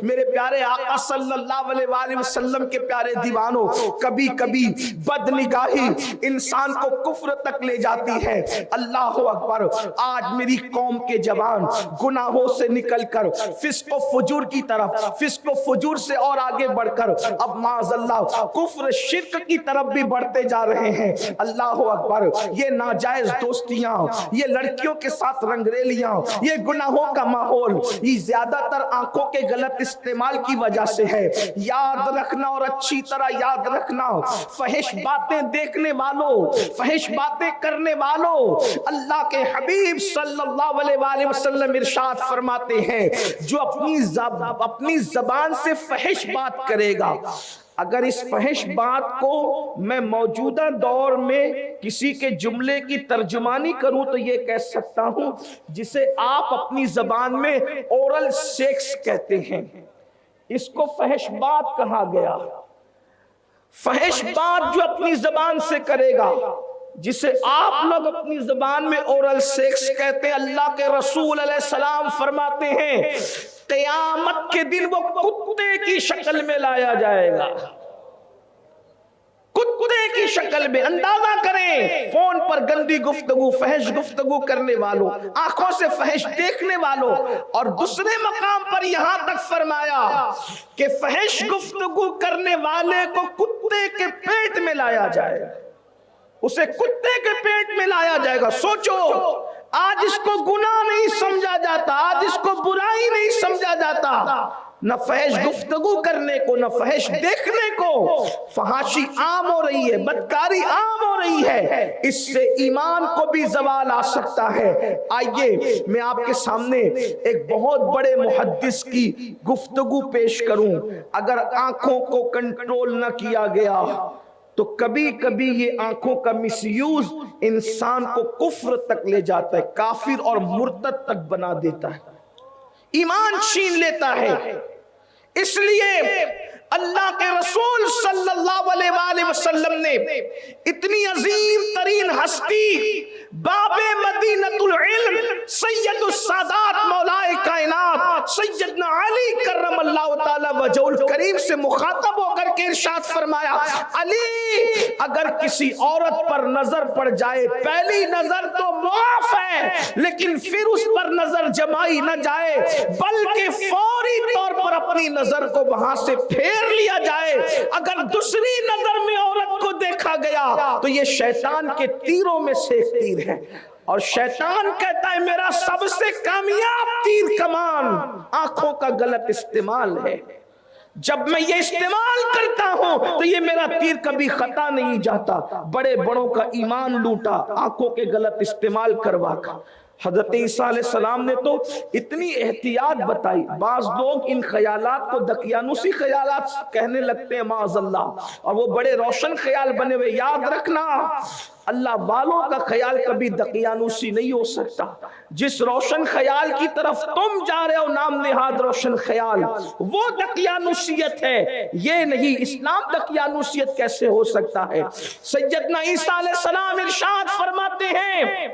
میرے پیارے آقا صلی اللہ علیہ وآلہ وسلم کے پیارے دیوانوں، کبھی کبھی بد نگاہی انسان کو کفر تک لے جاتی ہے۔ اللہ اکبر، آج میری قوم کے جوان گناہوں سے نکل کر فسق و فجور کی طرف، فسق و فجور سے اور آگے بڑھ کر اب معاذ اللہ کفر شرک کی طرف بھی بڑھتے جا رہے ہیں۔ اللہ اکبر، یہ ناجائز دوستیاں، یہ لڑکیوں کے ساتھ رنگریلیاں، یہ گناہوں کا ماحول، یہ زیادہ تر آنکھوں کے غلط استعمال کی وجہ سے ہے۔ یاد رکھنا اور اچھی طرح یاد رکھنا، فحش باتیں دیکھنے والوں، فحش باتیں کرنے والوں، اللہ کے حبیب صلی اللہ علیہ وآلہ وسلم ارشاد فرماتے ہیں جو اپنی زبان سے فحش بات کرے گا، اگر اس فحش بات کو میں موجودہ دور میں کسی کے جملے کی ترجمانی کروں تو یہ کہہ سکتا ہوں جسے آپ اپنی زبان میں اورل سیکس کہتے ہیں، اس کو فحش بات کہا گیا۔ فحش بات جو اپنی زبان سے کرے گا، جسے آپ لوگ اپنی زبان میں اورل سیکس کہتے ہیں، اللہ کے رسول علیہ السلام فرماتے ہیں قیامت کے دن وہ کتے کی شکل میں لایا جائے گا، کتے کی شکل میں۔ اندازہ کریں، فون پر گندی گفتگو، فحش گفتگو کرنے والوں، آنکھوں سے فحش دیکھنے والوں، اور دوسرے مقام پر یہاں تک فرمایا کہ فحش گفتگو کرنے والے کو کتے کے پیٹ میں لایا جائے گا، اسے کتے کے پیٹ میں لایا جائے گا۔ سوچو، آج اس کو گناہ نہیں سمجھا جاتا، آج اس کو برائی نہیں سمجھا جاتا، نہ فحش گفتگو کرنے کو، نہ فحش دیکھنے کو، فحاشی عام ہو رہی ہے، بدکاری عام ہو رہی ہے، اس سے ایمان کو بھی زوال آ سکتا ہے۔ آئیے میں آپ کے سامنے ایک بہت بڑے محدث کی گفتگو پیش کروں۔ اگر آنکھوں کو کنٹرول نہ کیا گیا تو کبھی کبھی یہ آنکھوں کا مس یوز انسان کو کفر تک لے جاتا ہے، کافر اور مرتد تک بنا دیتا ہے، ایمان چھین لیتا ہے۔ اس لیے اللہ کے رسول صلی اللہ علیہ وآلہ وسلم نے اتنی عظیم ترین ہستی، باب مدینۃ العلم، سید السادات مولائے کائنات سیدنا علی کرم اللہ تعالی وجہہ الکریم سے مخاطب ہو کر کے ارشاد فرمایا، علی اگر کسی عورت پر نظر پڑ جائے، پہلی نظر تو معاف ہے لیکن پھر اس پر نظر جمائی نہ جائے، بلکہ فوری طور پر اپنی نظر کو وہاں سے پھیر لیا جائے۔ اگر دوسری نظر میں عورت کو دیکھا گیا تو یہ شیطان کے تیروں میں سے ایک تیر ہے، اور شیطان کہتا ہے میرا سب سے کامیاب تیر کمان آنکھوں کا غلط استعمال ہے، جب میں یہ استعمال کرتا ہوں تو یہ میرا تیر کبھی خطا نہیں جاتا۔ بڑے بڑوں کا ایمان لوٹا آنکھوں کے غلط استعمال کروا کر۔ حضرت عیسیٰ علیہ السلام نے تو اتنی احتیاط بتائی، بعض لوگ ان خیالات کو دقیانوسی خیالات کہنے لگتے ہیں معاذ اللہ، اور وہ بڑے روشن خیال بنے ہوئے۔ یاد رکھنا، اللہ والوں کا خیال کبھی دقیانوسی نہیں ہو سکتا۔ جس روشن خیال کی طرف تم جا رہے ہو نام نہاد روشن خیال، وہ دقیانوسیت ہے، یہ نہیں۔ اسلام دقیانوسیت کیسے ہو سکتا ہے؟ سیدنا عیسیٰ علیہ السلام ارشاد فرماتے ہیں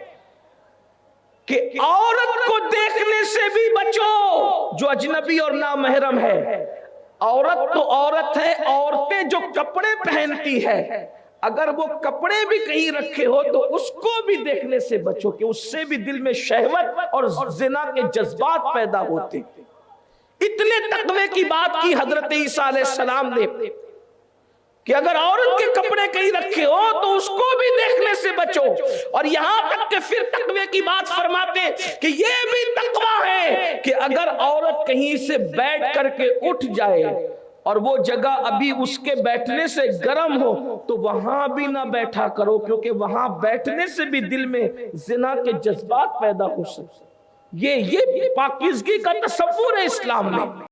کہ عورت کو دیکھنے سے بھی بچو جو اجنبی اور نامحرم ہے۔ عورت تو عورت ہے، عورتیں جو کپڑے پہنتی ہے، اگر وہ کپڑے بھی کہیں رکھے ہو تو اس کو بھی دیکھنے سے بچو کہ اس سے بھی دل میں شہوت اور زنا کے جذبات پیدا ہوتے۔ اتنے تقوی کی بات کی حضرت عیسیٰ علیہ السلام نے کہ اگر عورت کے کپڑے کہیں رکھے ہو تو اس کو بھی دیکھنے سے بچو، اور یہاں تک کہ پھر تقوی کی بات فرماتے کہ یہ بھی تقوی ہے کہ اگر عورت کہیں سے بیٹھ کر کے اٹھ جائے اور وہ جگہ ابھی اس کے بیٹھنے سے گرم ہو تو وہاں بھی نہ بیٹھا کرو، کیونکہ وہاں بیٹھنے سے بھی دل میں زنا کے جذبات پیدا ہو سکتے۔ یہ پاکیزگی کا تصور ہے اسلام میں۔